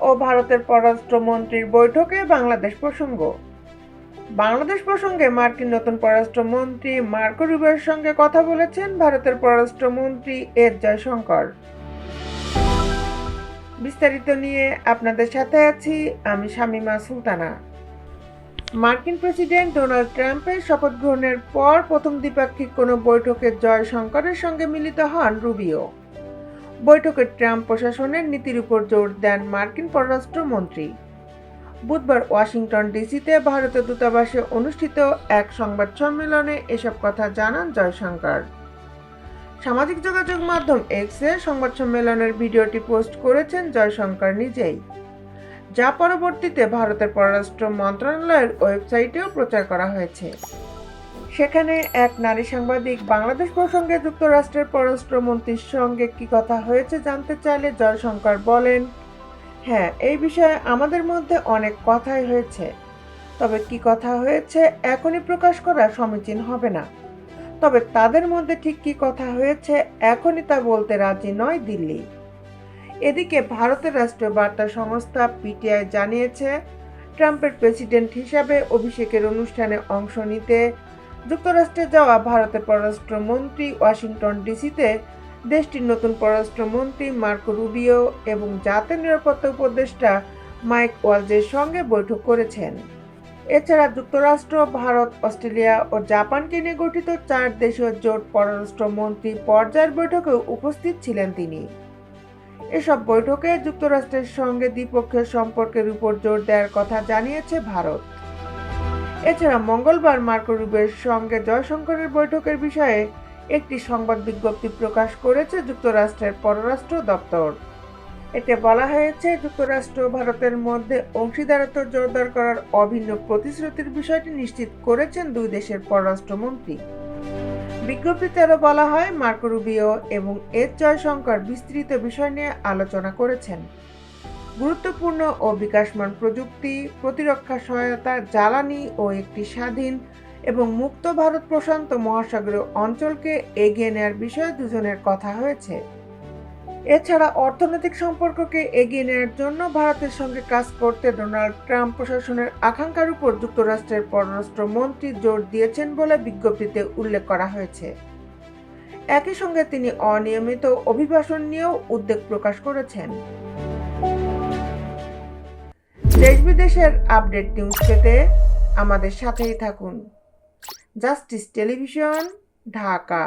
ও ভারতের পররাষ্ট্রমন্ত্রীর বৈঠকে বাংলাদেশ প্রসঙ্গ। বাংলাদেশ প্রসঙ্গে মার্কিন নতুন পররাষ্ট্রমন্ত্রী মার্কো রুবিওর সঙ্গে কথা বলেছেন ভারতের পররাষ্ট্রমন্ত্রী এস জয়শঙ্কর। বিস্তারিত নিয়ে আপনাদের সাথে আছি আমি শামীমা সুলতানা। মার্কিন প্রেসিডেন্ট ডোনাল্ড ট্রাম্পের শপথ গ্রহণের পর প্রথম দ্বিপাক্ষিক কোনো বৈঠকে জয়শঙ্করের সঙ্গে মিলিত হন রুবিও। বৈঠকে ট্রাম্প প্রশাসনের নীতির উপর জোর দেন মার্কিন পররাষ্ট্রমন্ত্রী। বুধবার ওয়াশিংটন ডিসিতে ভারতের দূতাবাসে অনুষ্ঠিত এক সংবাদ সম্মেলনে এসব কথা জানান জয়শঙ্কর। সামাজিক যোগাযোগ মাধ্যম এক্সে সংবাদ সম্মেলনের ভিডিওটি পোস্ট করেছেন জয়শঙ্কর নিজেই, যা পরবর্তীতে ভারতের পররাষ্ট্র মন্ত্রণালয়ের ওয়েবসাইটেও প্রচার করা হয়েছে। সেখানে এক নারী সাংবাদিক বাংলাদেশ প্রসঙ্গে যুক্তরাষ্ট্রের পররাষ্ট্রমন্ত্রীর সঙ্গে কি কথা হয়েছে জানতে চাইলে জয়শঙ্কর বলেন, হ্যাঁ, এই বিষয়ে আমাদের মধ্যে অনেক কথাই হয়েছে, তবে কি কথা হয়েছে এখনই প্রকাশ করা সমীচীন হবে না। তবে তাদের মধ্যে ঠিক কি কথা হয়েছে এখনই তা বলতে রাজি নয় দিল্লি। এদিকে ভারতের রাষ্ট্রীয় বার্তা সংস্থা পিটিআই জানিয়েছে, ট্রাম্পের প্রেসিডেন্ট হিসাবে অভিষেকের অনুষ্ঠানে অংশ নিতে যুক্তরাষ্ট্রে যাওয়া ভারতের পররাষ্ট্রমন্ত্রী ওয়াশিংটন ডিসিতে দেশটির নতুন পররাষ্ট্রমন্ত্রী মার্কো রুবিও এবং জাতীয় নিরাপত্তা উপদেষ্টা মাইক ওয়ালজের সঙ্গে বৈঠক করেছেন। এছাড়া যুক্তরাষ্ট্র, ভারত, অস্ট্রেলিয়া ও জাপানকে নিয়ে গঠিত 4 দেশীয় জোট পররাষ্ট্রমন্ত্রী পর্যায়ের বৈঠকেও উপস্থিত ছিলেন তিনি। এসব বৈঠকে যুক্তরাষ্ট্রের সঙ্গে দ্বিপক্ষীয় সম্পর্কের উপর জোর দেওয়ার কথা জানিয়েছে ভারত। এছাড়া মঙ্গলবার মার্কো রুবিওর সঙ্গে জয়শঙ্করের বৈঠকের বিষয়ে একটি সংবাদ বিজ্ঞপ্তি প্রকাশ করেছে যুক্তরাষ্ট্রের পররাষ্ট্র দপ্তর। এতে বলা হয়েছে, যুক্তরাষ্ট্র ও ভারতের মধ্যে অংশীদারত্ব জোরদার করার অভিন্ন প্রতিশ্রুতির বিষয়টি নিশ্চিত করেছেন দুই দেশের পররাষ্ট্রমন্ত্রী। বিজ্ঞপ্তিতে আরও বলা হয়, মার্কো রুবিও এবং এস জয়শঙ্কর বিস্তৃত বিষয় নিয়ে আলোচনা করেছেন। গুরুত্বপূর্ণ ও বিকাশমান প্রযুক্তি, প্রতিরক্ষা সহায়তা, জ্বালানি ও একটি স্বাধীন এবং মুক্ত ভারত প্রশান্ত মহাসাগরীয় অঞ্চলকে এগিয়ে নেওয়ার বিষয়ে দুজনের কথা হয়েছে। এছাড়া অর্থনৈতিক সম্পর্ককে এগিয়ে নেওয়ার জন্য ভারতের সঙ্গে কাজ করতে ডোনাল্ড ট্রাম্প প্রশাসনের আকাঙ্ক্ষার উপর যুক্তরাষ্ট্রের পররাষ্ট্রমন্ত্রী জোর দিয়েছেন বলে বিজ্ঞপ্তিতে উল্লেখ করা হয়েছে। একই সঙ্গে তিনি অনিয়মিত অভিবাসন নিয়েও উদ্বেগ প্রকাশ করেছেন। দেশ বিদেশের আপডেট নিউজ পেতে আমাদের সাথেই থাকুন। Justice television, Dhaka.